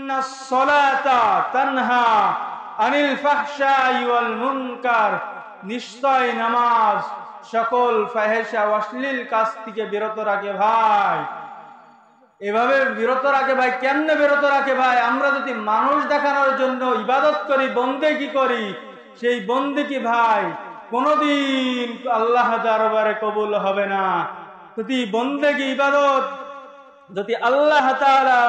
ইন্নাস সালাতা তানহা আনিল ফাহশাই ওয়াল মুনকার, নিশ্চয় নামাজ সকল ফাহেশা অশ্লীল কাজ থেকে বিরত রাখে ভাই। এভাবে বিরত রাখে ভাই। কেমনে বিরত রাখে ভাই? আমরা যদি মানুষ দেখানোর জন্য ইবাদত করি, বন্দেগি করি, সেই বন্দেগি ভাই কোনদিন আল্লাহ দরবারে কবুল হবে না। যদি বন্দেগি ইবাদত যদি আল্লাহ তাআলা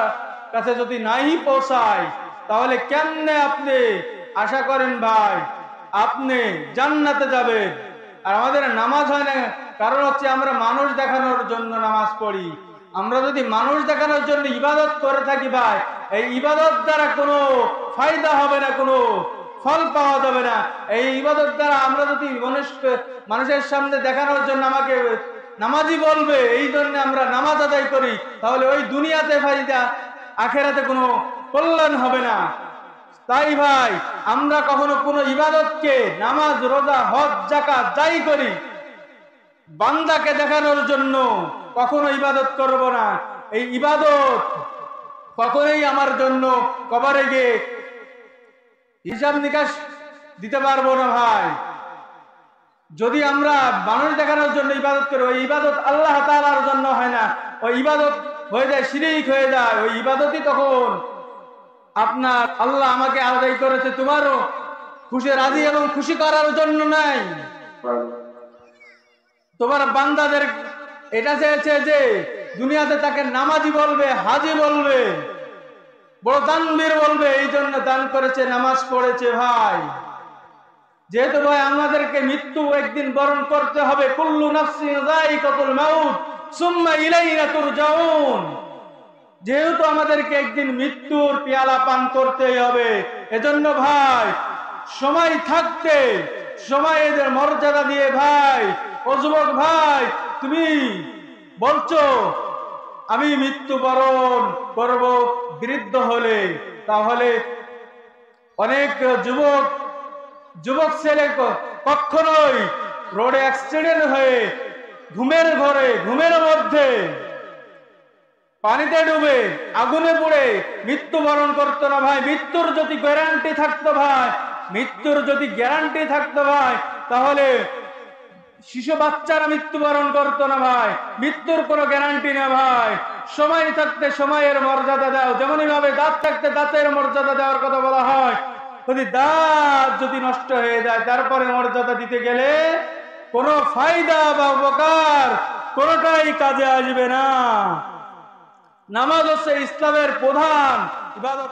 কাছে যদি নাই পৌঁছায়, তাহলে কেমনে আপনি আশা করেন ভাই আপনি জান্নাতে যাবেন? আর আমাদের নামাজ হয় না, কারণ হচ্ছে আমরা মানুষ দেখানোর জন্য নামাজ পড়ি। আমরা যদি মানুষ দেখানোর জন্য ইবাদত করে থাকি ভাই, এই ইবাদত দ্বারা কোনো ফায়দা হবে না, কোনো ফল পাওয়া যাবে না। এই ইবাদত দ্বারা আমরা যদি মানুষের সামনে দেখানোর জন্য আমাকে নামাজি বলবে, এই জন্য আমরা নামাজ আদায় করি, তাহলে ওই দুনিয়াতে ফায়দা, আখেরাতে কোনো কল্যাণ হবে না। তাই ভাই আমরা কখনো কোনো ইবাদতকে, নামাজ, রোজা, হজ, যাকাত যাই করি, বান্দাকে দেখানোর জন্য কখনো ইবাদত করব না। এই ইবাদত কখনোই আমার জন্য কবরে গিয়ে হিসাব নিকাশ দিতে পারবো না ভাই। যদি আমরা মানুষ দেখানোর জন্য ইবাদত করি, ওই ইবাদত আল্লাহ তাআলার জন্য হয় না, ওই ইবাদত হয়ে যায় শিরিক হয়ে যায়। ওই ইবাদতই তখন আপনার আল্লাহ আমাকে আদায় করেছে তোমারও খুশি রাজি এবং খুশি করার জন্য নাই। তোমার বান্দাদের এটা চেয়েছে যে দুনিয়াতে তাকে নামাজি বলবে, হাজি বলবে, বড় দানবীর বলবে, এই জন্য দান করেছে, নামাজ পড়েছে ভাই। যেহেতু ভাই আমাদেরকে মৃত্যু একদিন বরণ করতে হবে, কুল্লু নাফসিন যায়িকাতুল মাউত সুম্মা ইলাইনা তুরজাউন, যেহেতু আমাদেরকে একদিন মৃত্যুর পেয়ালা পান করতেই হবে, এজন্য ভাই সময় থাকতে সময়ের মর্যাদা দিয়ে ভাই, ও যুবক ভাই তুমি বলছো আমি মৃত্যুবরণ করব বৃদ্ধ হলে, তাহলে অনেক যুবক ছেলে কখনোই রোডে অ্যাক্সিডেন্ট হয়ে ঘুমের মধ্যে পানিতে ডুবে আগুনে পুড়ে মৃত্যুবরণ করতো না ভাই। মৃত্যুর যদি গ্যারান্টি থাকতো ভাই, তাহলে শিশু বাচ্চারা মৃত্যুবরণ করতো না ভাই। মৃত্যুর কোনো গ্যারান্টি না ভাই। সময় থাকতে সময়ের মর্যাদা দাও, যেমনই ভাবে দাঁত থাকতে দাঁতের মর্যাদা দেওয়ার কথা বলা হয়। যদি দাঁত যদি নষ্ট হয়ে যায়, তারপরে মর্যাদা দিতে গেলে কোনো ফায়দা বা উপকার কোনোটাই কাজে আসবে না। নামাজ হচ্ছে ইসলামের প্রধান ইবাদত।